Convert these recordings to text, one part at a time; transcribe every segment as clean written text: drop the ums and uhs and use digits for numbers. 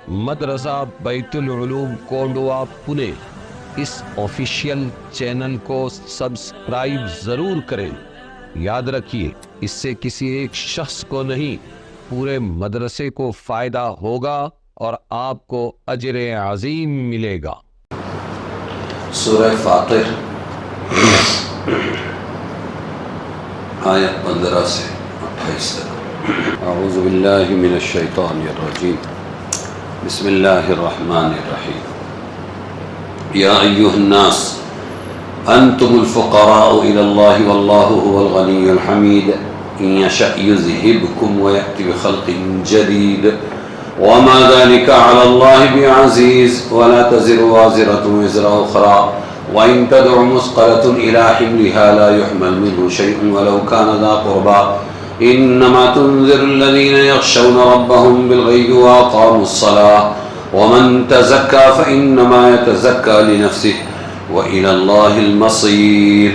مدرسہ بیت العلوم کونڈوا پونے اس official channel کو سبسکرائب ضرور کریں۔ یاد رکھیے، اس سے کسی ایک شخص کو نہیں، پورے مدرسے کو فائدہ ہوگا اور آپ کو اجر عظیم ملے گا۔ سورہ فاطر آیت 15 سے 28 تک۔ اعوذ باللہ من الشیطان الرجیم، بسم اللہ الرحمن الرحیم۔ یا ایہا الناس انتم الفقراء الی اللہ واللہ هو الغنی الحمید ان یشأ یذہبکم ویأتی بخلق جدید وما ذلك على الله بعزيز ولا تزر وازرة وزر أخرى وإن تدع مثقلة إلى حملها لا يحمل منه شيء ولو كان ذا قربى إنما تنذر الذين يخشون ربهم بالغيب وأقاموا الصلاة ومن تزكى فإنما يتزكى لنفسه وإلى الله المصير۔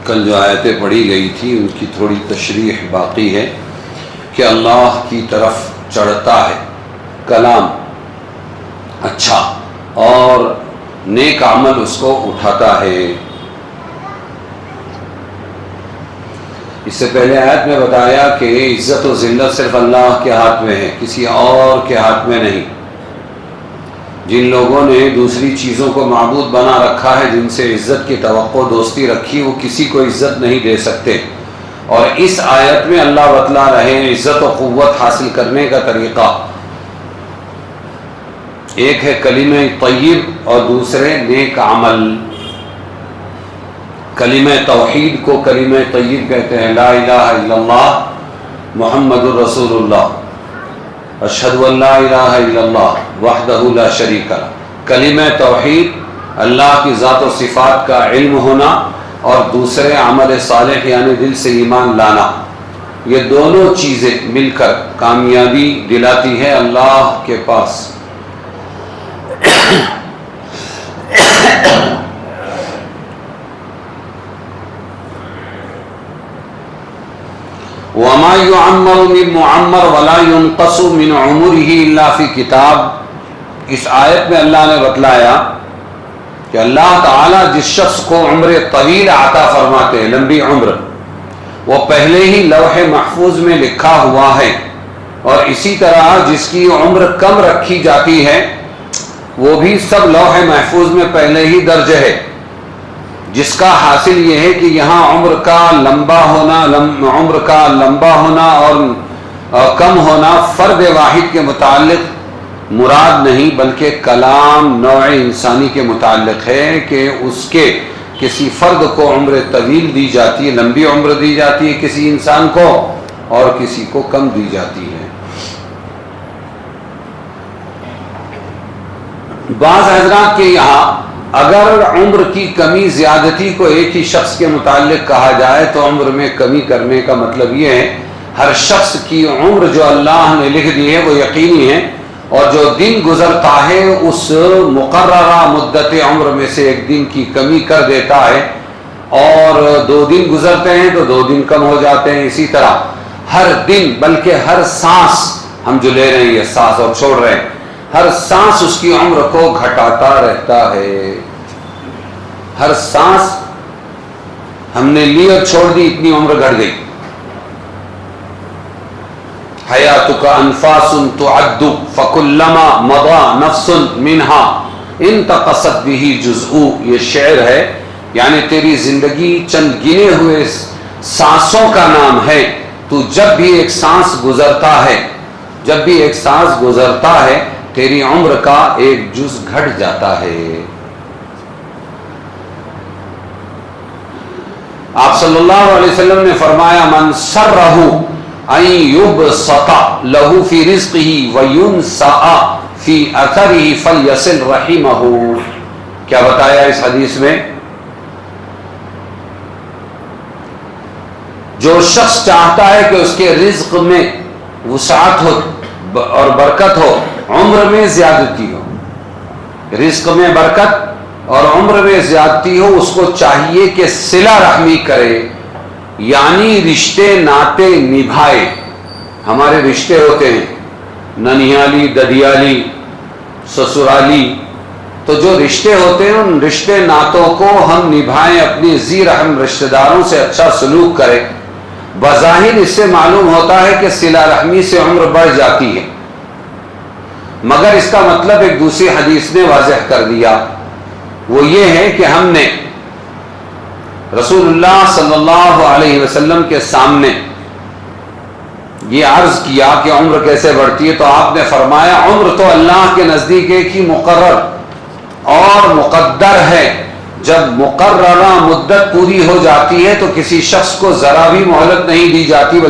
کل جو آیتیں پڑھی گئی تھی ان کی تھوڑی تشریح باقی ہے کہ اللہ کی طرف چڑھتا ہے کلام اچھا اور نیک عمل اس کو اٹھاتا ہے۔ اس سے پہلے آیت میں بتایا کہ عزت و ذلت صرف اللہ کے ہاتھ میں ہے، کسی اور کے ہاتھ میں نہیں۔ جن لوگوں نے دوسری چیزوں کو معبود بنا رکھا ہے، جن سے عزت کی توقع دوستی رکھی، وہ کسی کو عزت نہیں دے سکتے۔ اور اس آیت میں اللہ بتلا رہے ہیں عزت و قوت حاصل کرنے کا طریقہ۔ ایک ہے کلمہ طیب اور دوسرے نیک عمل۔ کلمہ توحید کو کلمہ طیب کہتے ہیں، لا الہ الا اللہ محمد الرسول اللہ، اشہد ان لا الہ الا اللہ وحدہ لا شریک لہ۔ کلمہ توحید اللہ کی ذات و صفات کا علم ہونا اور دوسرے عمل صالح یعنی دل سے ایمان لانا، یہ دونوں چیزیں مل کر کامیابی دلاتی ہے اللہ کے پاس۔ وَمَا يُعَمَّرُ مِن مُعَمَّرٍ وَلَا يُنقَصُ مِنْ عُمُرِهِ إِلَّا فِي کتاب۔ اس آیت میں اللہ نے بتلایا کہ اللہ تعالیٰ جس شخص کو عمر طویل عطا فرماتے ہیں، لمبی عمر، وہ پہلے ہی لوح محفوظ میں لکھا ہوا ہے، اور اسی طرح جس کی عمر کم رکھی جاتی ہے وہ بھی سب لوح محفوظ میں پہلے ہی درج ہے۔ جس کا حاصل یہ ہے کہ یہاں عمر کا لمبا ہونا اور کم ہونا فرد واحد کے متعلق مراد نہیں، بلکہ کلام نوع انسانی کے متعلق ہے کہ اس کے کسی فرد کو عمر طویل دی جاتی ہے، لمبی عمر دی جاتی ہے کسی انسان کو، اور کسی کو کم دی جاتی ہے۔ بعض حضرات کے یہاں اگر عمر کی کمی زیادتی کو ایک ہی شخص کے متعلق کہا جائے تو عمر میں کمی کرنے کا مطلب یہ ہے ہر شخص کی عمر جو اللہ نے لکھ دی ہے وہ یقینی ہے، اور جو دن گزرتا ہے اس مقررہ مدت عمر میں سے ایک دن کی کمی کر دیتا ہے، اور 2 دن گزرتے ہیں تو 2 دن کم ہو جاتے ہیں۔ اسی طرح ہر دن بلکہ ہر سانس ہم جو لے رہے ہیں، یہ سانس اور چھوڑ رہے ہیں، ہر سانس اس کی عمر کو گھٹاتا رہتا ہے۔ ہر سانس ہم نے لی اور چھوڑ دی، اتنی عمر گھٹ گئی۔ حیاتک انفاس تعد فکلما مضى نفس منها انتقصت به جزء، یہ شعر ہے، یعنی تیری زندگی چند گنے ہوئے سانسوں کا نام ہے، تو جب بھی ایک سانس گزرتا ہے تیری عمر کا ایک جز گھٹ جاتا ہے۔ آپ صلی اللہ علیہ وسلم نے فرمایا من سرہ ان یبسط لہ فی رزقہ وینسأ فی اثرہ فلیصل رحمہ۔ کیا بتایا اس حدیث میں؟ جو شخص چاہتا ہے کہ اس کے رزق میں وسعت ہو اور برکت ہو، عمر میں زیادتی ہو، رزق میں برکت اور عمر میں زیادتی ہو، اس کو چاہیے کہ صلہ رحمی کرے، یعنی رشتے ناطے نبھائے۔ ہمارے رشتے ہوتے ہیں ننیالی، ددیالی، سسرالی، تو جو رشتے ہوتے ہیں ان رشتے ناتوں کو ہم نبھائیں، اپنی ذی رحم رشتہ داروں سے اچھا سلوک کریں۔ بظاہر اس سے معلوم ہوتا ہے کہ صلہ رحمی سے عمر بڑھ جاتی ہے، مگر اس کا مطلب ایک دوسری حدیث نے واضح کر دیا، وہ یہ ہے کہ ہم نے رسول اللہ صلی اللہ علیہ وسلم کے سامنے یہ عرض کیا کہ عمر کیسے بڑھتی ہے، تو آپ نے فرمایا عمر تو اللہ کے نزدیک ایک ہی مقرر اور مقدر ہے، جب مقررہ مدت پوری ہو جاتی ہے تو کسی شخص کو ذرا بھی مہلت نہیں دی جاتی،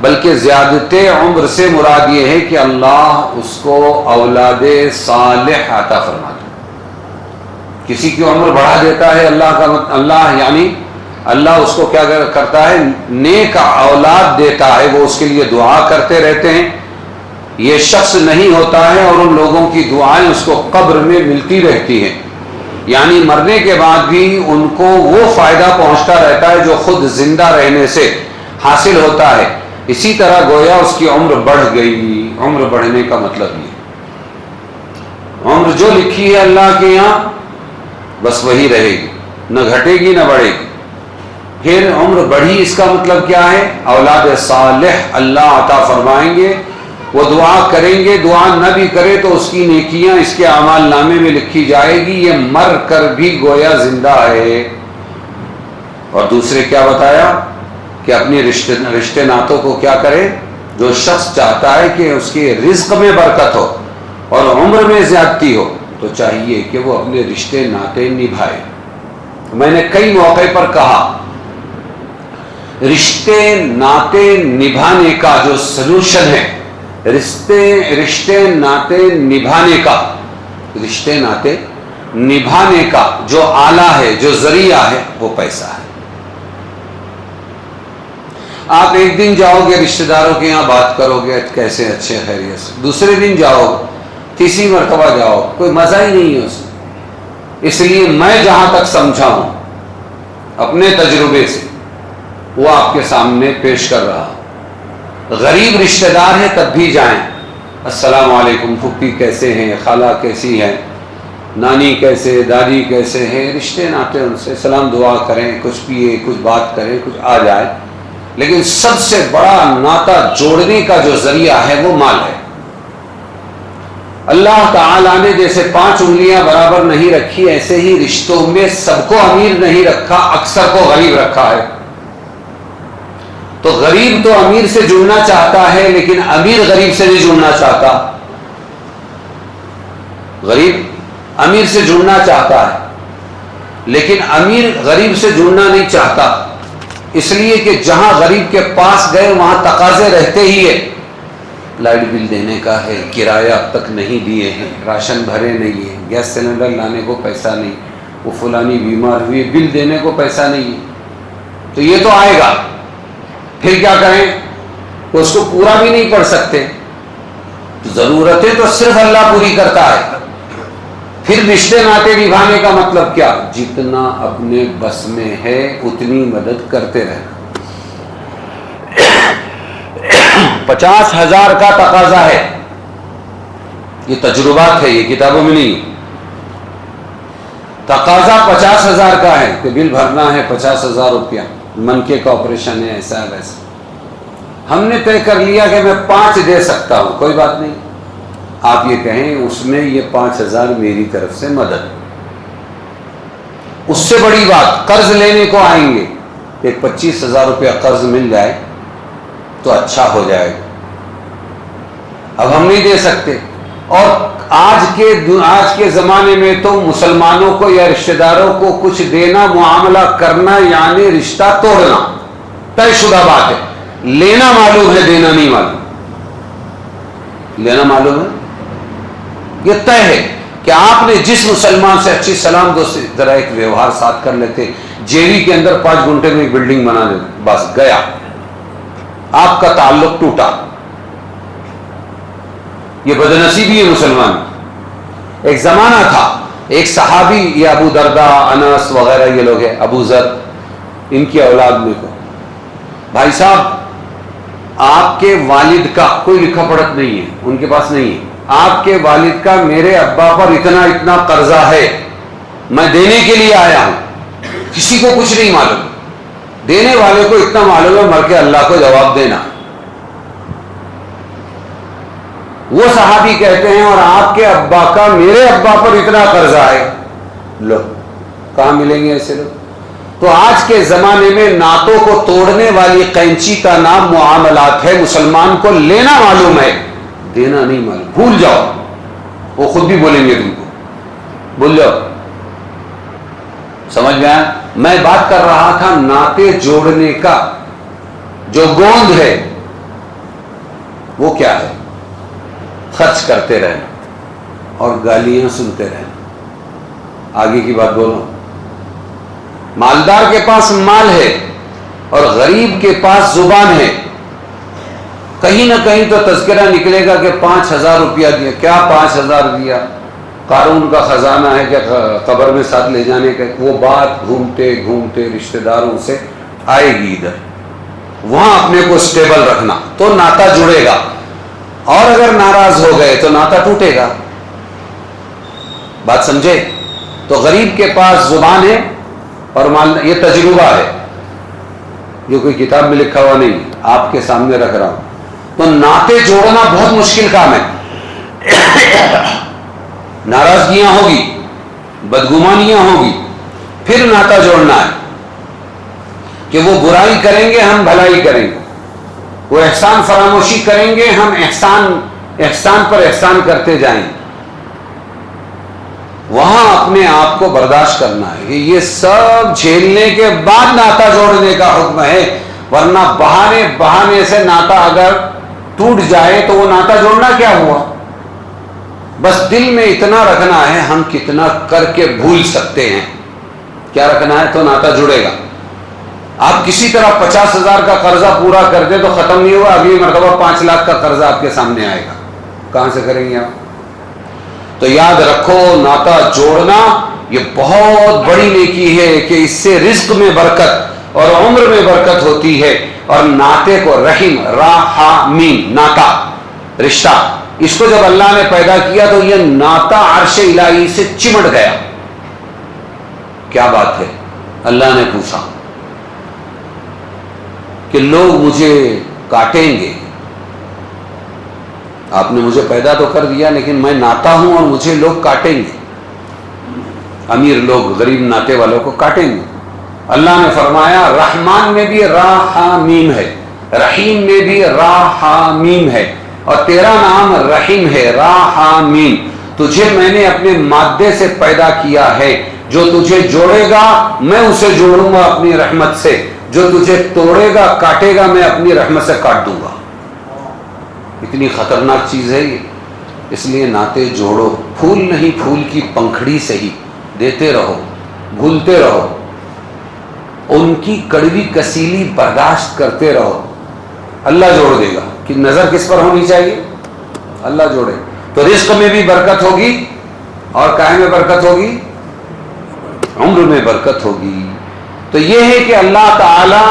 بلکہ زیادت عمر سے مراد یہ ہے کہ اللہ اس کو اولاد صالح عطا فرماتا ہے۔ کسی کی عمر بڑھا دیتا ہے اللہ اس کو کیا کرتا ہے، نیک اولاد دیتا ہے، وہ اس کے لیے دعا کرتے رہتے ہیں، یہ شخص نہیں ہوتا ہے، اور ان لوگوں کی دعائیں اس کو قبر میں ملتی رہتی ہیں، یعنی مرنے کے بعد بھی ان کو وہ فائدہ پہنچتا رہتا ہے جو خود زندہ رہنے سے حاصل ہوتا ہے۔ اسی طرح گویا اس کی عمر بڑھ گئی۔ عمر بڑھنے کا مطلب یہ عمر جو لکھی ہے اللہ کے یہاں بس وہی رہے گی، نہ گھٹے گی نہ بڑھے گی۔ پھر عمر بڑھی اس کا مطلب کیا ہے، اولاد صالح اللہ عطا فرمائیں گے، وہ دعا کریں گے، دعا نہ بھی کرے تو اس کی نیکیاں اس کے اعمال نامے میں لکھی جائے گی، یہ مر کر بھی گویا زندہ ہے۔ اور دوسرے کیا بتایا کہ اپنی رشتے ناتوں کو کیا کرے، جو شخص چاہتا ہے کہ اس کے رزق میں برکت ہو اور عمر میں زیادتی ہو تو چاہیے کہ وہ اپنے رشتے ناتے نبھائے۔ میں نے کئی موقع پر کہا رشتے ناتے نبھانے کا جو سلوشن ہے، رشتے ناتے نبھانے کا جو آلہ ہے، جو ذریعہ ہے، وہ پیسہ ہے۔ آپ ایک دن جاؤ گے رشتہ داروں کے یہاں بات کرو گے کیسے اچھے خیریت سے، دوسرے دن جاؤ، تیسری مرتبہ جاؤ، کوئی مزہ ہی نہیں ہے اس میں۔ اس لیے میں جہاں تک سمجھا ہوں اپنے تجربے سے وہ آپ کے سامنے پیش کر رہا ہوں۔ غریب رشتہ دار ہے تب بھی جائیں، السلام علیکم، پھپھی کیسے ہیں، خالہ کیسی ہے، نانی کیسے، دادی کیسے ہیں، رشتے ناتے ان سے سلام دعا کریں، کچھ پیے، کچھ بات کریں، کچھ آ جائے۔ لیکن سب سے بڑا ناتا جوڑنے کا جو ذریعہ ہے وہ مال ہے۔ اللہ تعالیٰ نے جیسے 5 انگلیاں برابر نہیں رکھی، ایسے ہی رشتوں میں سب کو امیر نہیں رکھا، اکثر کو غریب رکھا ہے۔ تو غریب تو امیر سے جڑنا چاہتا ہے لیکن امیر غریب سے نہیں جڑنا چاہتا۔ غریب امیر سے جڑنا چاہتا ہے لیکن امیر غریب سے جڑنا نہیں چاہتا، اس لیے کہ جہاں غریب کے پاس گئے وہاں تقاضے رہتے ہی ہے، لائٹ بل دینے کا ہے، کرایہ اب تک نہیں دیے ہیں، راشن بھرے نہیں ہیں، گیس سلنڈر لانے کو پیسہ نہیں، وہ فلانی بیمار ہوئی، بل دینے کو پیسہ نہیں ہے، تو یہ تو آئے گا، پھر کیا کریں، وہ اس کو پورا بھی نہیں پڑھ سکتے۔ ضرورتیں تو صرف اللہ پوری کرتا ہے۔ پھر رشتے ناتے نبھانے کا مطلب کیا، جتنا اپنے بس میں ہے اتنی مدد کرتے رہنا۔ 50,000 کا تقاضا ہے، یہ تجربات ہے، یہ کتابوں میں نہیں، تقاضا 50,000 کا ہے کہ بل بھرنا ہے 50,000 روپیہ، منکے کا آپریشن ہے، ایسا ہے ویسا۔ ہم نے طے کر لیا کہ میں 5 دے سکتا ہوں، کوئی بات نہیں، آپ یہ کہیں اس میں یہ 5,000 میری طرف سے مدد۔ اس سے بڑی بات، قرض لینے کو آئیں گے، ایک 25,000 روپیہ قرض مل جائے تو اچھا ہو جائے گا، اب ہم نہیں دے سکتے۔ اور آج کے زمانے میں تو مسلمانوں کو یا رشتہ داروں کو کچھ دینا، معاملہ کرنا یعنی رشتہ توڑنا، طے شدہ بات ہے۔ لینا معلوم ہے، دینا نہیں معلوم۔ لینا معلوم ہے، یہ طے ہے کہ آپ نے جس مسلمان سے اچھی سلام دوستی ذرا ایک ویوہار ساتھ کر لیتے، جیوی کے اندر 5 گھنٹے میں ایک بلڈنگ بنا دیتے، بس گیا، آپ کا تعلق ٹوٹا۔ یہ بدنصیبی ہے مسلمان۔ ایک زمانہ تھا، ایک صحابی، یہ ابو دردہ، انس وغیرہ یہ لوگ ہیں، ابو ذر، ان کی اولاد میں کو، بھائی صاحب آپ کے والد کا کوئی لکھا پڑھت نہیں ہے، ان کے پاس نہیں ہے، آپ کے والد کا میرے ابا پر اتنا اتنا قرضہ ہے، میں دینے کے لیے آیا ہوں، کسی کو کچھ نہیں معلوم، دینے والے کو اتنا معلوم ہے مر کے اللہ کو جواب دینا. وہ صحابی کہتے ہیں اور آپ کے ابا کا میرے ابا پر اتنا قرضہ ہے. لو کہاں ملیں گے ایسے لوگ؟ تو آج کے زمانے میں نعتوں کو توڑنے والی قینچی کا نام معاملات ہے. مسلمان کو لینا معلوم ہے، دینا نہیں معلوم. بھول جاؤ، وہ خود بھی بولیں گے تم کو، بھول جاؤ. سمجھ میں آیا؟ میں بات کر رہا تھا نعتیں جوڑنے کا جو گوند ہے وہ کیا ہے؟ خرچ کرتے رہنا اور گالیاں سنتے رہنا. آگے کی بات بولو. مالدار کے پاس مال ہے اور غریب کے پاس زبان ہے. کہیں نہ کہیں تو تذکرہ نکلے گا کہ 5,000 روپیہ دیا. کیا 5,000 دیا؟ قارون کا خزانہ ہے کہ قبر میں ساتھ لے جانے کا؟ وہ بات گھومتے گھومتے رشتہ داروں سے آئے گی ادھر. وہاں اپنے کو سٹیبل رکھنا تو ناتا جڑے گا، اور اگر ناراض ہو گئے تو ناتا ٹوٹے گا. بات سمجھے؟ تو غریب کے پاس زبان ہے اور مال. یہ تجربہ ہے، یہ کوئی کتاب میں لکھا ہوا نہیں، آپ کے سامنے رکھ رہا ہوں. تو نعتیں جوڑنا بہت مشکل کام ہے. ناراضگیاں ہوگی، بدگمانیاں ہوگی، پھر ناتا جوڑنا ہے کہ وہ برائی کریں گے ہم بھلائی کریں گے، وہ احسان فراموشی کریں گے ہم احسان پر احسان کرتے جائیں گے. وہاں اپنے آپ کو برداشت کرنا ہے. یہ سب جھیلنے کے بعد ناتا جوڑنے کا حکم ہے، ورنہ بہانے سے ناتا اگر ٹوٹ جائے تو وہ ناتا جوڑنا کیا ہوا؟ بس دل میں اتنا رکھنا ہے ہم کتنا کر کے بھول سکتے ہیں. کیا رکھنا ہے تو ناتا جڑے گا. آپ کسی طرح 50,000 کا قرضہ پورا کر دیں تو ختم نہیں ہوا، اگلی مرتبہ 5 لاکھ کا قرضہ آپ کے سامنے آئے گا. کہاں سے کریں گے آپ؟ تو یاد رکھو ناتا جوڑنا یہ بہت بڑی نیکی ہے کہ اس سے رزق میں برکت اور عمر میں برکت ہوتی ہے. اور ناتے کو رحم، راحمین، ناتا رشتہ، اس کو جب اللہ نے پیدا کیا تو یہ ناتا عرش الہی سے چمٹ گیا. کیا بات ہے؟ اللہ نے پوچھا کہ لوگ مجھے کاٹیں گے، آپ نے مجھے پیدا تو کر دیا لیکن میں ناتا ہوں اور مجھے لوگ کاٹیں گے. امیر لوگ غریب ناتے والوں کو کاٹیں گے. اللہ نے فرمایا رحمان میں بھی راحمین ہے، رحیم میں بھی راحمین ہے، اور تیرا نام رحیم ہے، راحمین. تجھے میں نے اپنے مادے سے پیدا کیا ہے، جو تجھے جوڑے گا میں اسے جوڑوں گا اپنی رحمت سے، جو تجھے توڑے گا کاٹے گا میں اپنی رحمت سے کاٹ دوں گا. اتنی خطرناک چیز ہے یہ. اس لیے ناتے جوڑو، پھول نہیں پھول کی پنکھڑی سے ہی دیتے رہو، بھولتے رہو، ان کی کڑوی کسیلی برداشت کرتے رہو. اللہ جوڑ دے گا. کہ نظر کس پر ہونی چاہیے؟ اللہ جوڑے. تو رزق میں بھی برکت ہوگی اور کائے میں برکت ہوگی؟ عمر میں برکت ہوگی. تو یہ ہے کہ اللہ تعالی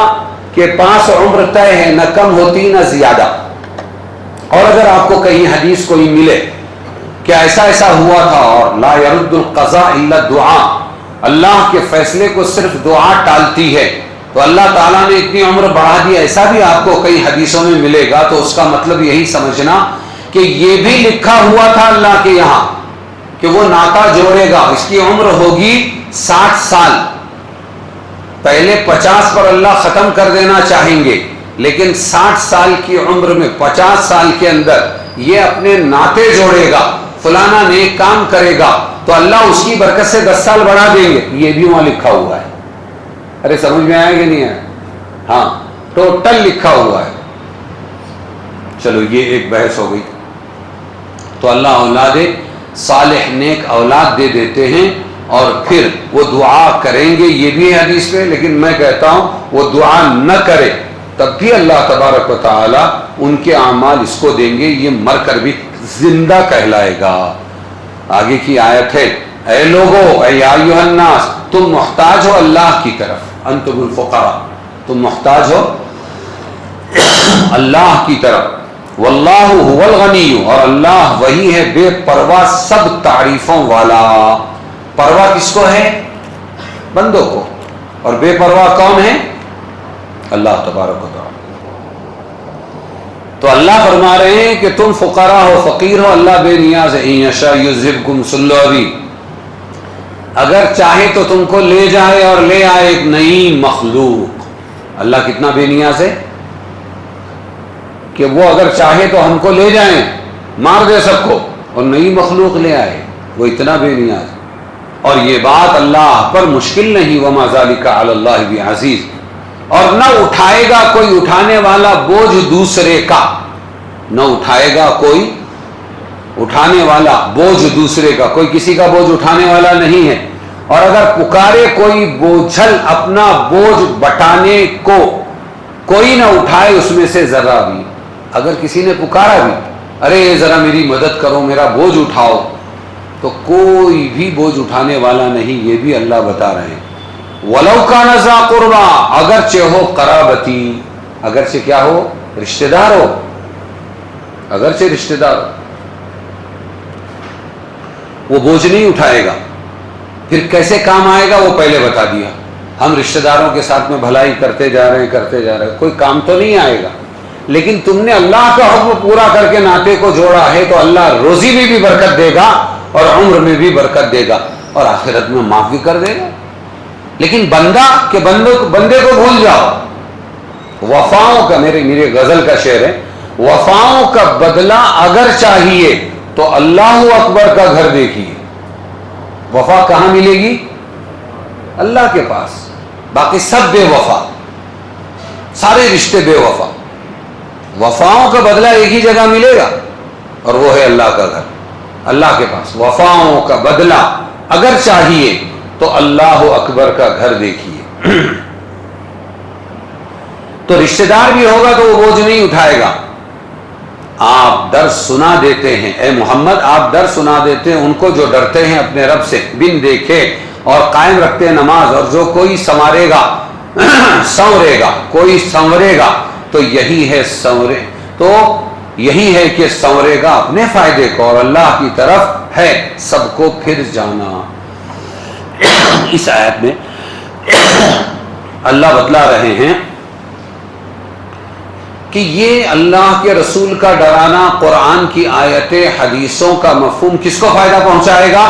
کے پاس عمر طے ہے، نہ کم ہوتی نہ زیادہ. اور اگر آپ کو کہیں حدیث کوئی ملے کہ ایسا ایسا ہوا تھا، اور لا يرد القضاء الا الدعاء، اللہ کے فیصلے کو صرف دعا ٹالتی ہے، تو اللہ تعالیٰ نے اتنی عمر بڑھا دی، ایسا بھی آپ کو کئی حدیثوں میں ملے گا، تو اس کا مطلب یہی سمجھنا کہ یہ بھی لکھا ہوا تھا اللہ کے یہاں کہ وہ ناتا جوڑے گا. اس کی عمر ہوگی 60 سال. پہلے 50 پر اللہ ختم کر دینا چاہیں گے، لیکن 60 سال کی عمر میں 50 سال کے اندر یہ اپنے ناتے جوڑے گا، فلانا نیک کام کرے گا تو اللہ اس کی برکت سے 10 سال بڑھا دیں گے. یہ بھی وہاں لکھا ہوا ہے. ارے سمجھ میں آیا کہ نہیں آیا؟ ہاں ٹوٹل لکھا ہوا ہے. چلو یہ ایک بحث ہو گئی. تو اللہ اولاد صالح نیک اولاد دے دیتے ہیں اور پھر وہ دعا کریں گے، یہ بھی ہے حدیث میں. لیکن میں کہتا ہوں وہ دعا نہ کرے تب بھی اللہ تبارک و تعالی ان کے اعمال اس کو دیں گے، یہ مر کر بھی زندہ کہلائے گا. آگے کی آیت ہے اے لوگو، اے یا ایھا الناس، تم محتاج ہو اللہ کی طرف، انتم الفقراء، تم محتاج ہو اللہ کی طرف، واللہ هو الغنی، اور اللہ وہی ہے بے پرواہ سب تعریفوں والا۔ پرواہ کس کو ہے؟ بندوں کو، اور بے پرواہ کون ہے؟ اللہ تبارک و تعالی۔ تو اللہ فرما رہے ہیں کہ تم فقراء ہو، فقیر ہو، اللہ بے نیاز ہے۔ ان یشاء یذہبکم صلوبی، اگر چاہے تو تم کو لے جائے اور لے آئے ایک نئی مخلوق۔ اللہ کتنا بے نیاز ہے کہ وہ اگر چاہے تو ہم کو لے جائیں، مار دے سب کو، اور نئی مخلوق لے آئے، وہ اتنا بے نیاز ہے۔ اور یہ بات اللہ پر مشکل نہیں، وما ذالک علی اللہ بعزیز، اور نہ اٹھائے گا کوئی اٹھانے والا بوجھ دوسرے کا، نہ اٹھائے گا کوئی اٹھانے والا بوجھ دوسرے کا، کوئی کسی کا بوجھ اٹھانے والا نہیں ہے۔ اور اگر پکارے کوئی بوجھل اپنا بوجھ بٹانے کو، کوئی نہ اٹھائے اس میں سے ذرا بھی۔ اگر کسی نے پکارا بھی، ارے ذرا میری مدد کرو، میرا بوجھ اٹھاؤ، تو کوئی بھی بوجھ اٹھانے والا نہیں، یہ بھی اللہ بتا رہے ہیں۔ وَلَوْ كَانَ ذَا قُرْبَىٰ، اگرچہ ہو قرابتی، اگرچہ کیا ہو؟ رشتہ دار ہو، اگرچہ رشتہ دار ہو، وہ بوجھ نہیں اٹھائے گا۔ پھر کیسے کام آئے گا وہ پہلے بتا دیا۔ ہم رشتہ داروں کے ساتھ میں بھلائی کرتے جا رہے ہیں، کوئی کام تو نہیں آئے گا، لیکن تم نے اللہ کا حکم پورا کر کے ناطے کو جوڑا ہے تو اللہ روزی میں بھی برکت دے گا اور عمر میں بھی برکت دے گا اور آخرت میں معاف بھی کر دے گا۔ لیکن بندہ کہ بندے کو بھول جاؤ، وفاؤں کا، میرے غزل کا شعر ہے، وفاؤں کا بدلہ اگر چاہیے تو اللہ اکبر کا گھر دیکھیے۔ وفا کہاں ملے گی؟ اللہ کے پاس۔ باقی سب بے وفا، سارے رشتے بے وفا۔ وفاؤں کا بدلہ ایک ہی جگہ ملے گا اور وہ ہے اللہ کا گھر، اللہ کے پاس۔ وفاؤں کا بدلہ اگر چاہیے تو اللہ اکبر کا گھر دیکھیے۔ تو رشتہ دار بھی ہوگا تو وہ بوجھ نہیں اٹھائے گا۔ آپ درس سنا دیتے ہیں، اے محمد آپ درس سنا دیتے ہیں ان کو جو ڈرتے ہیں اپنے رب سے بن دیکھے اور قائم رکھتے ہیں نماز، اور جو کوئی سنوارے گا سنورے گا، کوئی سنورے گا تو یہی ہے سنورے، تو یہی ہے کہ سنورے گا اپنے فائدے کو، اور اللہ کی طرف ہے سب کو پھر جانا۔ اس آیت میں اللہ بتلا رہے ہیں کہ یہ اللہ کے رسول کا ڈرانا، قرآن کی آیتیں، حدیثوں کا مفہوم کس کو فائدہ پہنچائے گا؟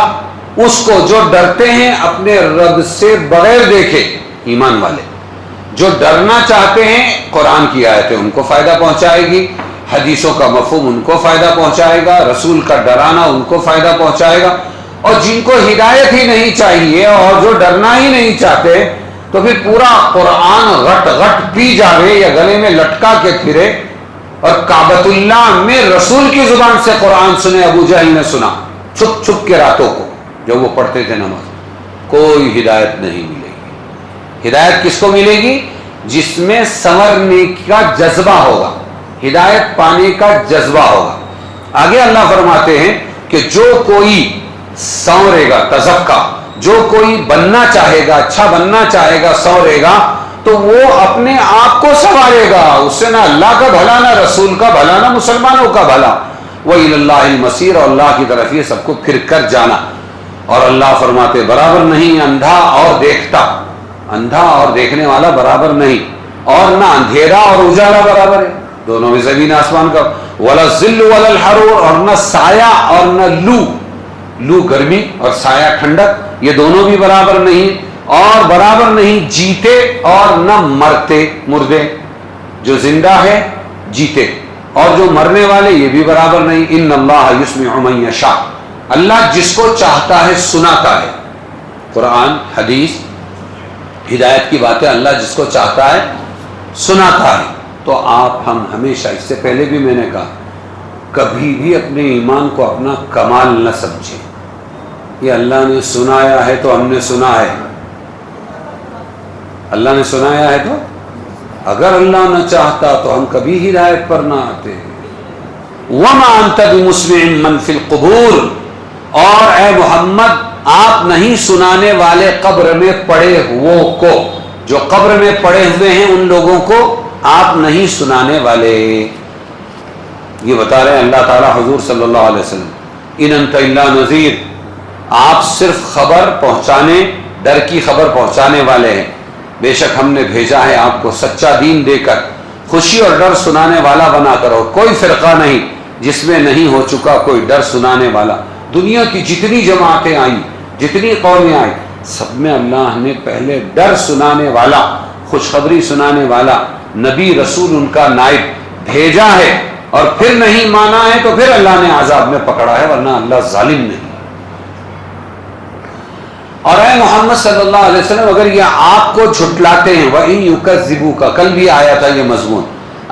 اس کو جو ڈرتے ہیں اپنے رب سے بغیر دیکھے، ایمان والے جو ڈرنا چاہتے ہیں، قرآن کی آیتیں ان کو فائدہ پہنچائے گی، حدیثوں کا مفہوم ان کو فائدہ پہنچائے گا، رسول کا ڈرانا ان کو فائدہ پہنچائے گا۔ اور جن کو ہدایت ہی نہیں چاہیے اور جو ڈرنا ہی نہیں چاہتے، تو پھر پورا قرآن غٹ غٹ پی جاوے یا گلے میں لٹکا کے پھرے، اور کعبۃ اللہ میں رسول کی زبان سے قرآن سنے۔ ابو جہل نے سنا چھپ چھپ کے راتوں کو جب وہ پڑھتے تھے نماز۔ کوئی ہدایت نہیں ملے گی۔ ہدایت کس کو ملے گی؟ جس میں سنورنے کا جذبہ ہوگا، ہدایت پانے کا جذبہ ہوگا۔ آگے اللہ فرماتے ہیں کہ جو کوئی سنورے گا، تزکا، جو کوئی بننا چاہے گا، اچھا بننا چاہے گا، سنورے گا، تو وہ اپنے آپ کو سنوارے گا، اس سے نہ اللہ کا بھلا، نہ رسول کا بھلا، نہ مسلمانوں کا بھلا۔ وَإِلَى اللَّهِ الْمَصِيرُ، اور اللہ کی طرف یہ سب کو پھر کر جانا۔ اور اللہ فرماتے برابر نہیں اندھا اور دیکھتا، اندھا اور دیکھنے والا برابر نہیں، اور نہ اندھیرا اور اجالا برابر ہے، دونوں میں زمین آسمان کا۔ وَلَا الظِّلُّ وَلَا الْحَرُورُ، اور نہ سایہ اور نہ لو گرمی اور سایہ ٹھنڈک، یہ دونوں بھی برابر نہیں، اور برابر نہیں جیتے اور نہ مرتے، مردے، جو زندہ ہے جیتے اور جو مرنے والے یہ بھی برابر نہیں۔ ان اللہ یسمع من یشاء، اللہ جس کو چاہتا ہے سناتا ہے۔ قرآن، حدیث، ہدایت کی باتیں اللہ جس کو چاہتا ہے سناتا ہے۔ تو آپ ہم ہمیشہ، اس سے پہلے بھی میں نے کہا، کبھی بھی اپنے ایمان کو اپنا کمال نہ سمجھیں۔ یہ اللہ نے سنایا ہے تو ہم نے سنا ہے، اللہ نے سنایا ہے تو، اگر اللہ نہ چاہتا تو ہم کبھی ہدایت پر نہ آتے۔ وَمَا أَنْتَ بِمُسْمِعٍ مَّن فِي الْقُبُورِ، اور اے محمد آپ نہیں سنانے والے قبر میں پڑے ہوئے کو، جو قبر میں پڑے ہوئے ہیں ان لوگوں کو آپ نہیں سنانے والے. یہ بتا رہے ہیں اللہ تعالیٰ حضور صلی اللہ علیہ وسلم, ان انت الا نذیر, آپ صرف خبر پہنچانے, ڈر کی خبر پہنچانے والے ہیں. بے شک ہم نے بھیجا ہے آپ کو سچا دین دے کر, خوشی اور ڈر سنانے والا بنا کر. اور کوئی فرقہ نہیں جس میں نہیں ہو چکا کوئی ڈر سنانے والا. دنیا کی جتنی جماعتیں آئیں, جتنی قومیں آئیں, سب میں اللہ نے پہلے ڈر سنانے والا, خوشخبری سنانے والا نبی رسول ان کا نائب بھیجا ہے. اور پھر نہیں مانا ہے تو پھر اللہ نے عذاب میں پکڑا ہے, ورنہ اللہ ظالم نہیں. اور اے محمد صلی اللہ علیہ وسلم, اگر یہ آپ کو جھٹلاتے ہیں, وَإِن يُكَذِّبُوكَ, کل بھی آیا تھا یہ مضمون,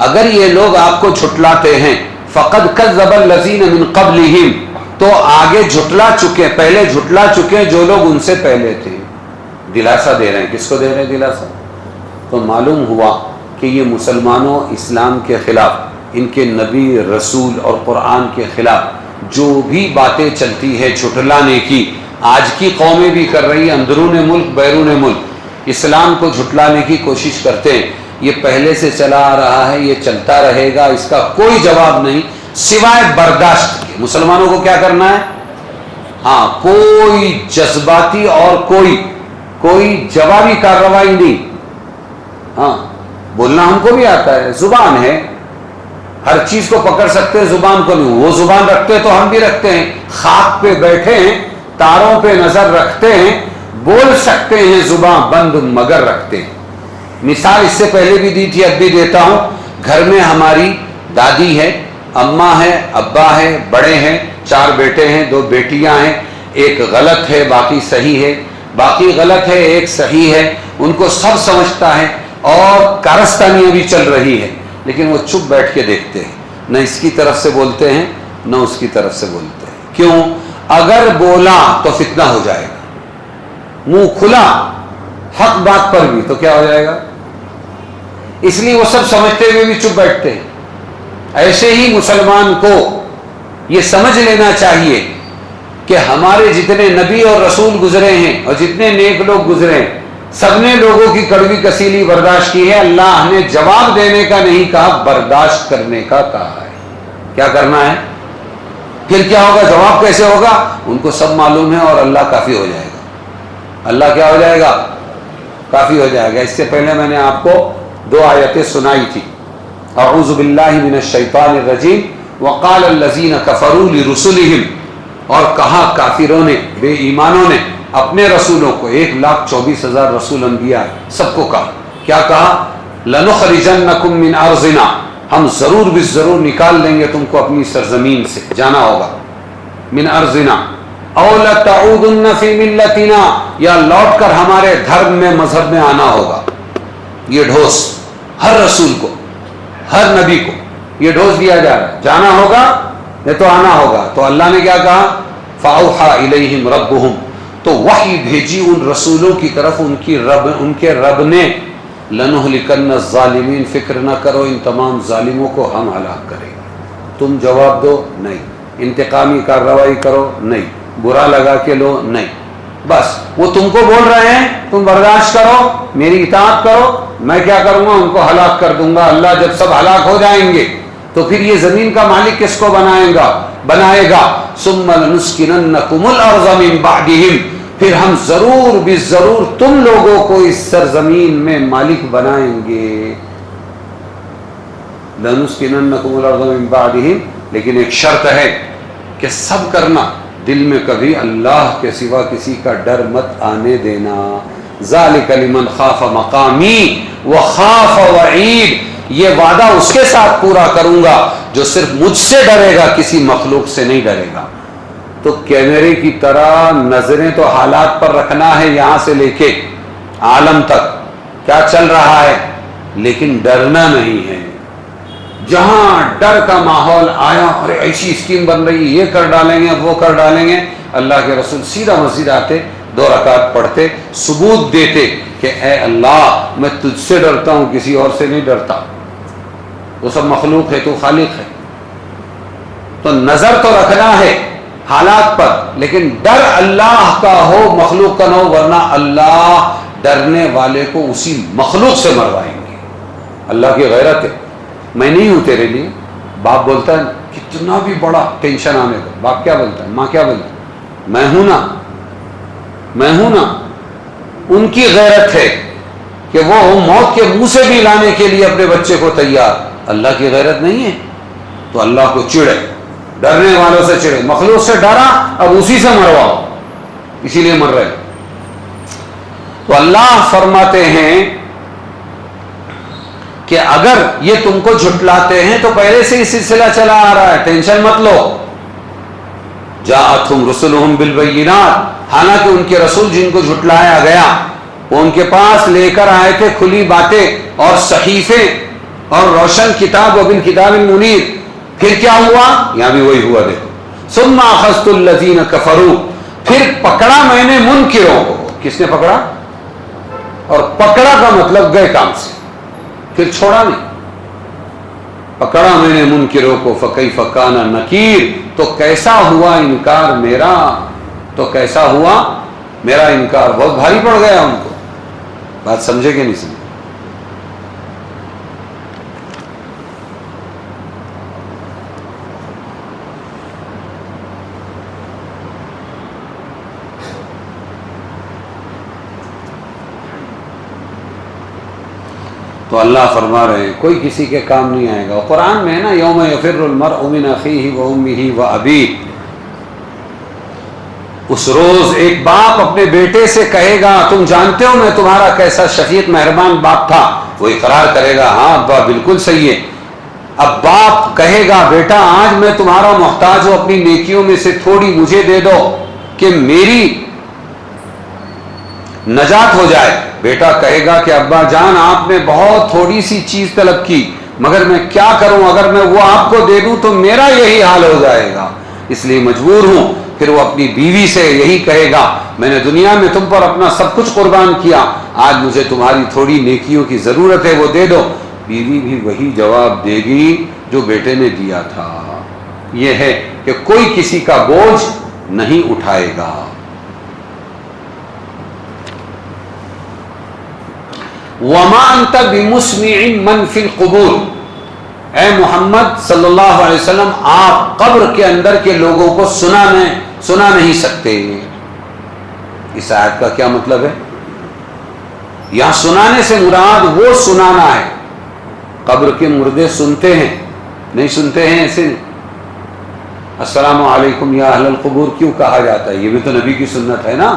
اگر یہ لوگ آپ کو جھٹلاتے ہیں, فَقَدْ كَذَّبَ الَّذِينَ مِن قَبْلِهِمْ, تو آگے جھٹلا چکے, پہلے جھٹلا چکے جو لوگ ان سے پہلے تھے. دلاسا دے رہے ہیں, کس کو دے رہے ہیں دلاسا؟ تو معلوم ہوا کہ یہ مسلمانوں اسلام کے خلاف, ان کے نبی رسول اور قرآن کے خلاف جو بھی باتیں چلتی ہے جھٹلانے کی, آج کی قومیں بھی کر رہی ہیں, اندرون ملک بیرون ملک اسلام کو جھٹلانے کی کوشش کرتے ہیں. یہ پہلے سے چلا آ رہا ہے, یہ چلتا رہے گا, اس کا کوئی جواب نہیں سوائے برداشت کے. مسلمانوں کو کیا کرنا ہے؟ ہاں, کوئی جذباتی اور کوئی جوابی کارروائی نہیں. ہاں, بولنا ہم کو بھی آتا ہے, زبان ہے, ہر چیز کو پکڑ سکتے ہیں, زبان کو نہیں. وہ زبان رکھتے تو ہم بھی رکھتے ہیں, خاک پہ بیٹھے ہیں, تاروں پہ نظر رکھتے ہیں, بول سکتے ہیں, زبان بند مگر رکھتے ہیں. مثال اس سے پہلے بھی دی تھی, اب بھی دیتا ہوں. گھر میں ہماری دادی ہے, اماں ہے, ابا ہے, بڑے ہیں, 4 بیٹے ہیں, 2 بیٹیاں ہیں, ایک غلط ہے باقی صحیح ہے, باقی غلط ہے ایک صحیح ہے. ان کو سب سمجھتا ہے اور کارستانیاں بھی چل رہی ہے, لیکن وہ چپ بیٹھ کے دیکھتے ہیں, نہ اس کی طرف سے بولتے ہیں نہ اس کی طرف سے بولتے ہیں. کیوں؟ اگر بولا تو فتنہ ہو جائے گا, منہ کھلا حق بات پر بھی تو کیا ہو جائے گا. اس لیے وہ سب سمجھتے ہوئے بھی چپ بیٹھتے ہیں. ایسے ہی مسلمان کو یہ سمجھ لینا چاہیے کہ ہمارے جتنے نبی اور رسول گزرے ہیں اور جتنے نیک لوگ گزرے ہیں, سب نے لوگوں کی کڑوی کسیلی برداشت کی ہے. اللہ نے جواب دینے کا نہیں کہا, برداشت کرنے کا کہا ہے. کیا کرنا ہے؟ پھر کیا ہوگا, جواب کیسے ہوگا, ان کو سب معلوم ہے, اور اللہ کافی ہو جائے گا. اللہ کیا ہو جائے گا؟ کافی ہو جائے گا. اس سے پہلے میں نے آپ کو 2 آیتیں سنائی تھی. اعوذ باللہ من الشیطان الرجیم, وقال الذین کفروا لرسلہم, اور کہا کافروں نے, بے ایمانوں نے اپنے رسولوں کو, 1,24,000 رسول انبیاء, سب کو کہا, کیا کہا؟ لَنُخْرِجَنَّكُم مِّنْ أَرْضِنَا, ہم ضرور بھی ضرور نکال دیں گے تم کو اپنی سرزمین سے, جانا ہوگا. من ارضنا او لتعودن فی ملتنا, یا لوٹ کر ہمارے دھرم میں مذہب میں آنا ہوگا. یہ ڈھوس ہر رسول کو, ہر نبی کو یہ ڈھوس دیا جا رہا ہے, جانا ہوگا یہ تو آنا ہوگا. تو اللہ نے کیا کہا؟ فَأَوْحَى إِلَيْهِمْ رَبُّهُمْ, تو وحی بھیجی ان رسولوں کی طرف ان کے رب نے, لَنُهْلِكَنَّ الظَّالِمِينَ, فکر نہ کرو ان تمام ظالموں کو ہم ہلاک کریں گے. تم جواب دو نہیں, انتقامی کارروائی کرو نہیں, برا لگا کے لو نہیں, بس وہ تم کو بول رہے ہیں تم برداشت کرو, میری اطاعت کرو, میں کیا کروں گا, ان کو ہلاک کر دوں گا. اللہ جب سب ہلاک ہو جائیں گے تو پھر یہ زمین کا مالک کس کو بنائے گا؟ ثم لنسکننکم الارض من بعدہم, پھر ہم ضرور بھی ضرور تم لوگوں کو اس سرزمین میں مالک بنائیں گے. لنسکننکم الارض من بعدہم, لیکن ایک شرط ہے کہ سب کرنا, دل میں کبھی اللہ کے سوا کسی کا ڈر مت آنے دینا. ذالک لمن خاف مقامی وخاف وعید, یہ وعدہ اس کے ساتھ پورا کروں گا جو صرف مجھ سے ڈرے گا, کسی مخلوق سے نہیں ڈرے گا. تو کیمرے کی طرح نظریں تو حالات پر رکھنا ہے, یہاں سے لے کے عالم تک کیا چل رہا ہے, لیکن ڈرنا نہیں ہے. جہاں ڈر کا ماحول آیا, اور ایسی اسکیم بن رہی, یہ کر ڈالیں گے وہ کر ڈالیں گے, اللہ کے رسول سیدھا مسجد آتے, 2 رکعت پڑھتے, ثبوت دیتے کہ اے اللہ میں تجھ سے ڈرتا ہوں, کسی اور سے نہیں ڈرتا. وہ سب مخلوق ہے, تو خالق ہے. تو نظر تو رکھنا ہے حالات پر, لیکن ڈر اللہ کا ہو, مخلوق کا نہ ہو, ورنہ اللہ ڈرنے والے کو اسی مخلوق سے مروائیں گے. اللہ کی غیرت ہے، میں نہیں ہوں تیرے لیے. باپ بولتا ہے کتنا بھی بڑا ٹینشن آنے کا، باپ کیا بولتا ہے، ماں کیا بولتا ہے، میں ہوں نا، میں ہوں نا. ان کی غیرت ہے کہ وہ موت کے منہ سے بھی لانے کے لیے اپنے بچے کو تیار. اللہ کی غیرت نہیں ہے تو اللہ کو چڑے، ڈرنے والوں سے چڑے. مخلوق سے ڈرا، اب اسی سے مرواؤ، اسی لیے مر رہے. تو اللہ فرماتے ہیں کہ اگر یہ تم کو جھٹلاتے ہیں تو پہلے سے ہی سلسلہ چلا آ رہا ہے، ٹینشن مت لو. جاءتہم رسلہم بالبینات، حالانکہ ان کے رسول جن کو جھٹلایا گیا وہ ان کے پاس لے کر آئے تھے کھلی باتیں اور صحیفے اور روشن کتاب، وبالکتاب المنیر. پھر کیا ہوا؟ یہاں بھی وہی ہوا، دیکھو. ثم اخذت الذین کفروا، پھر پکڑا میں نے منکروں کو. کس نے پکڑا؟ اور پکڑا کا مطلب گئے کام سے، پھر چھوڑا نہیں. پکڑا میں نے منکروں کو، فکیف کان نکیر، تو کیسا ہوا انکار میرا، تو کیسا ہوا میرا انکار. بہت بھاری پڑ گیا ان کو. بات سمجھے کہ نہیں سمجھے؟ تو اللہ فرما رہے ہیں کوئی کسی کے کام نہیں آئے گا. قرآن میں ہے نا، یوم یفر المرء من اخیہ وامہ وابیہ، اس روز ایک باپ اپنے بیٹے سے کہے گا تم جانتے ہو میں تمہارا کیسا شفیق مہربان باپ تھا. وہ اقرار کرے گا ہاں ابا بالکل صحیح ہے. اب باپ کہے گا بیٹا آج میں تمہارا محتاج ہوں، اپنی نیکیوں میں سے تھوڑی مجھے دے دو کہ میری نجات ہو جائے. بیٹا کہے گا کہ ابا جان آپ نے بہت تھوڑی سی چیز طلب کی، مگر میں کیا کروں، اگر میں وہ آپ کو دے دوں تو میرا یہی حال ہو جائے گا، اس لیے مجبور ہوں. پھر وہ اپنی بیوی سے یہی کہے گا میں نے دنیا میں تم پر اپنا سب کچھ قربان کیا، آج مجھے تمہاری تھوڑی نیکیوں کی ضرورت ہے، وہ دے دو. بیوی بھی وہی جواب دے گی جو بیٹے نے دیا تھا. یہ ہے کہ کوئی کسی کا بوجھ نہیں اٹھائے گا. وَمَا أَنْتَ بِمُسْمِعٍ مَّن فِي الْقُبُورِ، اے محمد صلی اللہ علیہ وسلم آپ قبر کے اندر کے لوگوں کو سنا نہیں سکتے. اس آیت کا کیا مطلب ہے؟ یہاں سنانے سے مراد وہ سنانا ہے. قبر کے مردے سنتے ہیں، نہیں سنتے ہیں ایسے. السلام علیکم یا اہل القبور کیوں کہا جاتا ہے؟ یہ بھی تو نبی کی سنت ہے نا.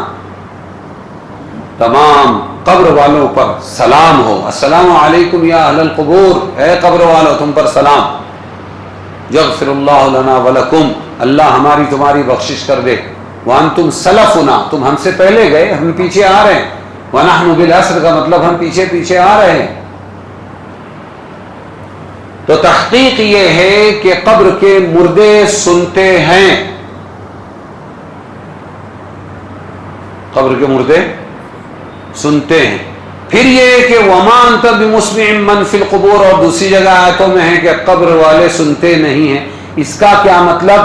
تمام قبر والوں پر سلام ہو، السلام علیکم یا اہل القبور، اے قبر والوں تم پر سلام. یغفر اللہ لنا ولکم، اللہ ہماری تمہاری بخشش کر دے. وانتم سلفنا، تم ہم سے پہلے گئے، ہم پیچھے آ رہے ہیں. ونحن بالعصر کا مطلب ہم پیچھے پیچھے آ رہے ہیں. تو تحقیق یہ ہے کہ قبر کے مردے سنتے ہیں. قبر کے مردے سنتے ہیں. پھر یہ کہ وَمَا أَنْتَ بِمُسْمِعٍ مَّن فِي الْقُبُورِ، اور دوسری جگہ آیتوں میں ہے کہ قبر والے سنتے نہیں ہیں. اس کا کیا مطلب؟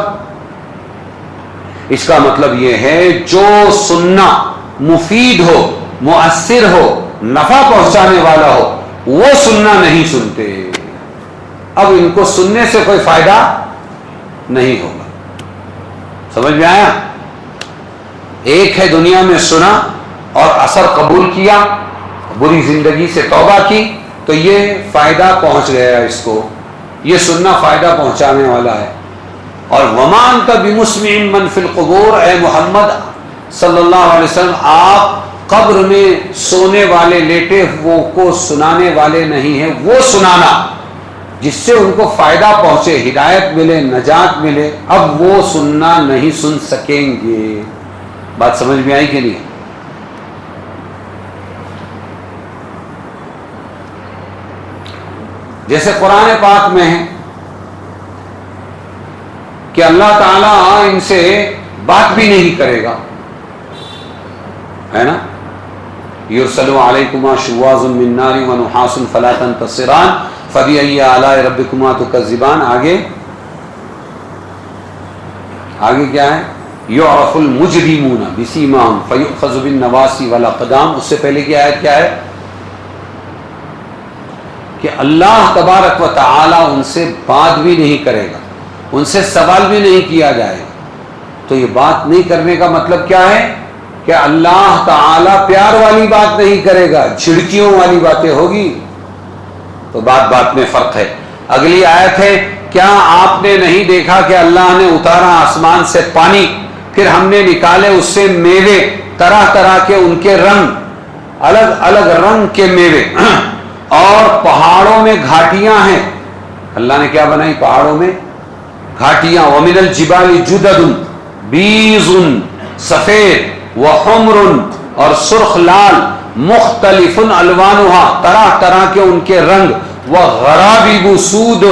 اس کا مطلب یہ ہے جو سننا مفید ہو، مؤثر ہو، نفع پہنچانے والا ہو، وہ سننا نہیں سنتے. اب ان کو سننے سے کوئی فائدہ نہیں ہوگا. سمجھ میں آیا؟ ایک ہے دنیا میں سنا اور اثر قبول کیا، بری زندگی سے توبہ کی تو یہ فائدہ پہنچ گیا اس کو، یہ سننا فائدہ پہنچانے والا ہے. اور وَمَا أَنْتَ بِمُسْمِعٍ مَّن فِي الْقُبُورِ، اے محمد صلی اللہ علیہ وسلم آپ قبر میں سونے والے لیٹے وہ کو سنانے والے نہیں ہیں. وہ سنانا جس سے ان کو فائدہ پہنچے، ہدایت ملے، نجات ملے، اب وہ سننا نہیں سن سکیں گے. بات سمجھ میں آئی کہ نہیں؟ جیسے قرآن پاک میں ہے کہ اللہ تعالیٰ ان سے بات بھی نہیں کرے گا، ہے نا. یرسل علیکما شواظ من نار ونحاس فلا تنتصران فبأی آلاء ربکما تکذبان. آگے کیا ہے؟ یعرف المجرمون بسیماہم فیؤخذ بالنواصی والاقدام. اس سے پہلے کی آیت کیا ہے کہ اللہ تبارک و تعالی ان سے بات بھی نہیں کرے گا، ان سے سوال بھی نہیں کیا جائے گا. تو یہ بات نہیں کرنے کا مطلب کیا ہے کہ اللہ تعالی پیار والی بات نہیں کرے گا، جھڑکیوں والی باتیں ہوگی. تو بات میں فرق ہے. اگلی آیت ہے، کیا آپ نے نہیں دیکھا کہ اللہ نے اتارا آسمان سے پانی، پھر ہم نے نکالے اس سے میوے، طرح طرح کے ان کے رنگ، الگ الگ رنگ کے میوے، اور پہاڑوں میں گھاٹیاں ہیں. اللہ نے کیا بنائی؟ پہاڑوں میں گھاٹیاں. وَمِنَ الْجِبَالِ جُدَدٌ بیض سفید وحمر اور سرخ لال، مختلف الوانها طرح طرح کے ان کے رنگ، وغرابیب سود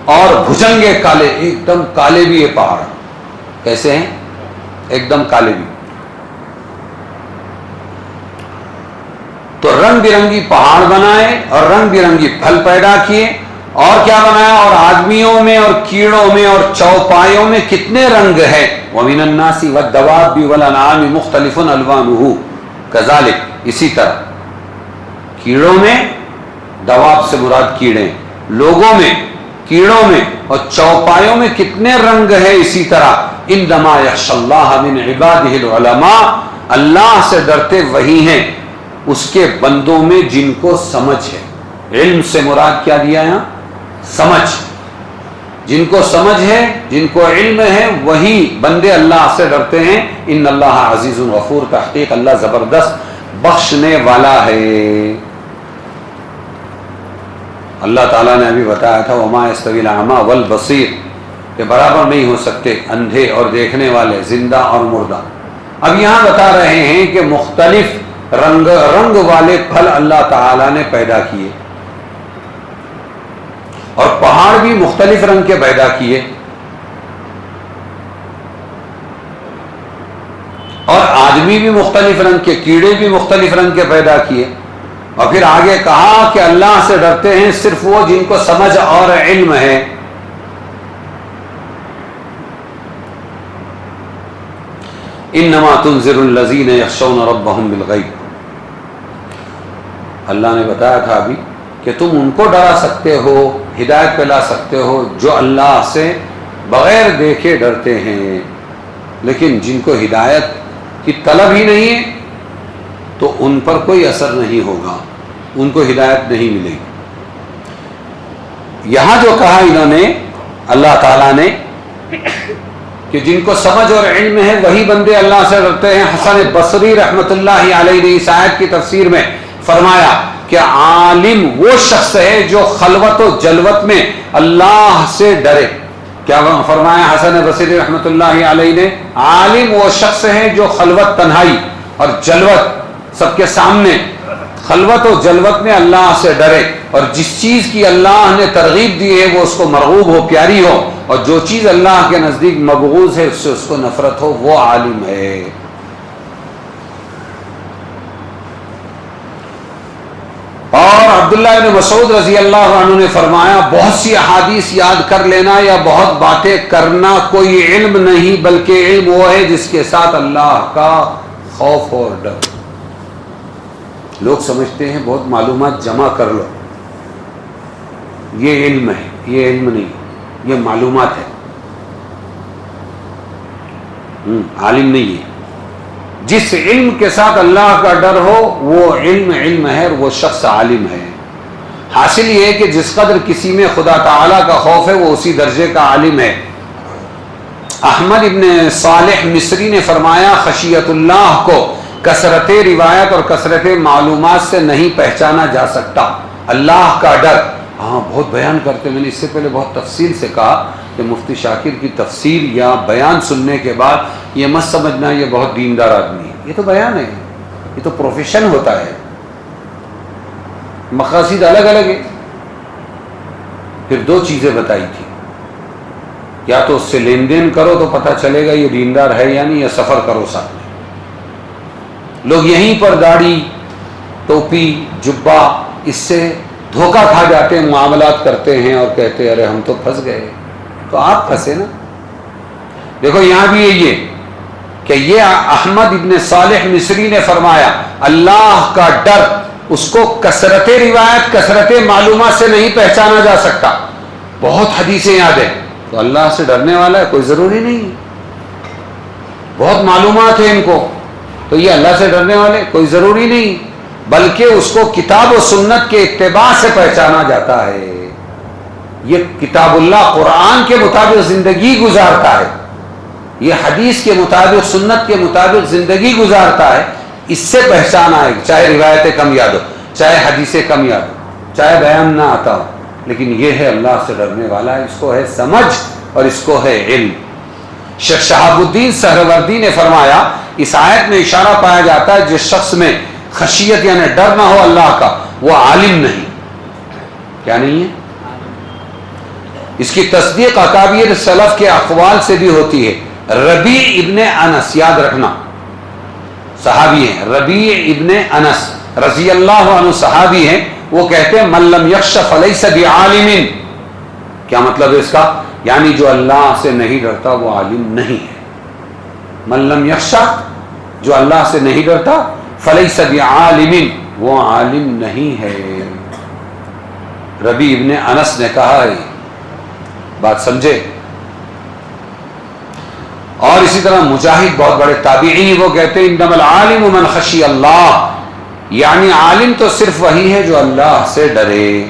اور بھجنگے کالے، ایک دم کالے بھی یہ پہاڑ. کیسے ہیں؟ ایک دم کالے بھی. تو رنگ برنگی پہاڑ بنائے اور رنگ برنگی پھل پیدا کیے. اور کیا بنایا؟ اور آدمیوں میں اور کیڑوں میں اور چوپایوں میں کتنے رنگ ہیں. وَمِنَ النَّاسِ وَالدَّوَابِّ وَالْأَنْعَامِ مُخْتَلِفٌ أَلْوَانُهُ كَذَلِكَ. اسی طرح کیڑوں میں، دواب سے مراد کیڑے، لوگوں میں، کیڑوں میں اور چوپایوں میں کتنے رنگ ہیں. اسی طرح انما یخشی اللہ من عبادہ العلماء، اللہ سے ڈرتے وہی ہیں اس کے بندوں میں جن کو سمجھ ہے. علم سے مراد کیا دیا ہے؟ سمجھ. جن کو سمجھ ہے، جن کو علم ہے، وہی بندے اللہ سے ڈرتے ہیں. ان اللہ عزیز غفور، تحقیق اللہ زبردست بخشنے والا ہے. اللہ تعالیٰ نے ابھی بتایا تھا وما یستوی الاعمی والبصیر، کہ برابر نہیں ہو سکتے اندھے اور دیکھنے والے، زندہ اور مردہ. اب یہاں بتا رہے ہیں کہ مختلف رنگ والے پھل اللہ تعالیٰ نے پیدا کیے، اور پہاڑ بھی مختلف رنگ کے پیدا کیے، اور آدمی بھی مختلف رنگ کے، کیڑے بھی مختلف رنگ کے پیدا کیے. اور پھر آگے کہا کہ اللہ سے ڈرتے ہیں صرف وہ جن کو سمجھ اور علم ہے. انما تنذر الذین یخشون ربهم بالغیب. اللہ نے بتایا تھا ابھی کہ تم ان کو ڈرا سکتے ہو، ہدایت پہ لا سکتے ہو جو اللہ سے بغیر دیکھے ڈرتے ہیں. لیکن جن کو ہدایت کی طلب ہی نہیں ہے تو ان پر کوئی اثر نہیں ہوگا، ان کو ہدایت نہیں ملے گی. یہاں جو کہا انہوں نے، اللہ تعالیٰ نے، کہ جن کو سمجھ اور علم ہے وہی بندے اللہ سے ڈرتے ہیں. حسن بصری رحمت اللہ علیہ نے اس آیت کی تفسیر میں فرمایا کہ عالم وہ شخص ہے جو خلوت و جلوت میں اللہ سے ڈرے. کیا فرمایا حسن بصری رحمت اللہ علیہ نے؟ عالم وہ شخص ہے جو خلوت، تنہائی اور جلوت، سب کے سامنے خلوت و جلوت میں اللہ سے ڈرے، اور جس چیز کی اللہ نے ترغیب دی ہے وہ اس کو مرغوب ہو، پیاری ہو، اور جو چیز اللہ کے نزدیک مبغوض ہے اس سے اس کو نفرت ہو، وہ عالم ہے. اور عبداللہ بن مسعود رضی اللہ عنہ نے فرمایا بہت سی احادیث یاد کر لینا یا بہت باتیں کرنا کوئی علم نہیں، بلکہ علم وہ ہے جس کے ساتھ اللہ کا خوف اور ڈر. لوگ سمجھتے ہیں بہت معلومات جمع کر لو، یہ علم ہے. یہ علم نہیں، یہ معلومات ہے. عالم نہیں ہے. جس علم کے ساتھ اللہ کا ڈر ہو وہ علم ہے، اور وہ شخص عالم ہے. حاصل یہ ہے کہ جس قدر کسی میں خدا تعالیٰ کا خوف ہے وہ اسی درجے کا عالم ہے. احمد ابن صالح مصری نے فرمایا خشیت اللہ کو کثرت روایت اور کثرت معلومات سے نہیں پہچانا جا سکتا. اللہ کا ڈر، ہاں بہت بیان کرتے، میں نے اس سے پہلے بہت تفصیل سے کہا کہ مفتی شاکر کی تفسیر یا بیان سننے کے بعد یہ مت سمجھنا یہ بہت دیندار آدمی ہے. یہ تو بیان ہے، یہ تو پروفیشن ہوتا ہے. مقاصد الگ الگ ہے. پھر دو چیزیں بتائی تھی، یا تو اس سے لین دین کرو تو پتہ چلے گا یہ دیندار ہے یا نہیں، یا سفر کرو ساتھ میں. لوگ یہیں پر داڑھی، ٹوپی، جبہ، اس سے دھوکہ کھا جاتے ہیں، معاملات کرتے ہیں اور کہتے ہیں ارے ہم تو پھنس گئے. تو آپ پھنسے نا. دیکھو یہاں بھی یہ کہ یہ احمد ابن صالح مصری نے فرمایا اللہ کا ڈر اس کو کثرت روایت کثرت معلومات سے نہیں پہچانا جا سکتا. بہت حدیثیں یاد ہیں تو اللہ سے ڈرنے والا ہے کوئی ضروری نہیں. بہت معلومات ہیں ان کو تو یہ اللہ سے ڈرنے والے کوئی ضروری نہیں، بلکہ اس کو کتاب و سنت کے اتباع سے پہچانا جاتا ہے. یہ کتاب اللہ قرآن کے مطابق زندگی گزارتا ہے، یہ حدیث کے مطابق سنت کے مطابق زندگی گزارتا ہے، اس سے پہچان آئے. چاہے روایتیں کم یاد ہو، چاہے حدیثیں کم یاد ہو، چاہے بیان نہ آتا ہو، لیکن یہ ہے اللہ سے ڈرنے والا، اس کو ہے سمجھ اور اس کو ہے علم. شیخ شہاب الدین سہروردی نے فرمایا اس آیت میں اشارہ پایا جاتا ہے جس شخص میں خشیت یعنی ڈر نہ ہو اللہ کا وہ عالم نہیں. کیا نہیں ہے؟ اس کی تصدیق اکابر سلف کے اقوال سے بھی ہوتی ہے. ربیع ابن انس، یاد رکھنا صحابی ہیں، ربیع ابن انس رضی اللہ عنہ صحابی ہیں، وہ کہتے ہیں من لم یخش فلیس بعالم. کیا مطلب ہے اس کا؟ یعنی جو اللہ سے نہیں ڈرتا وہ عالم نہیں ہے. من لم یخش، جو اللہ سے نہیں ڈرتا، فلیس بعالم، وہ عالم نہیں ہے. ربیع ابن انس نے کہا ہے، بات سمجھے. اور اسی طرح مجاہد بہت بڑے تابعی ہیں، وہ کہتے ہیں انما العالم من خشی اللہ، یعنی عالم تو صرف وہی ہے جو اللہ سے ڈرے.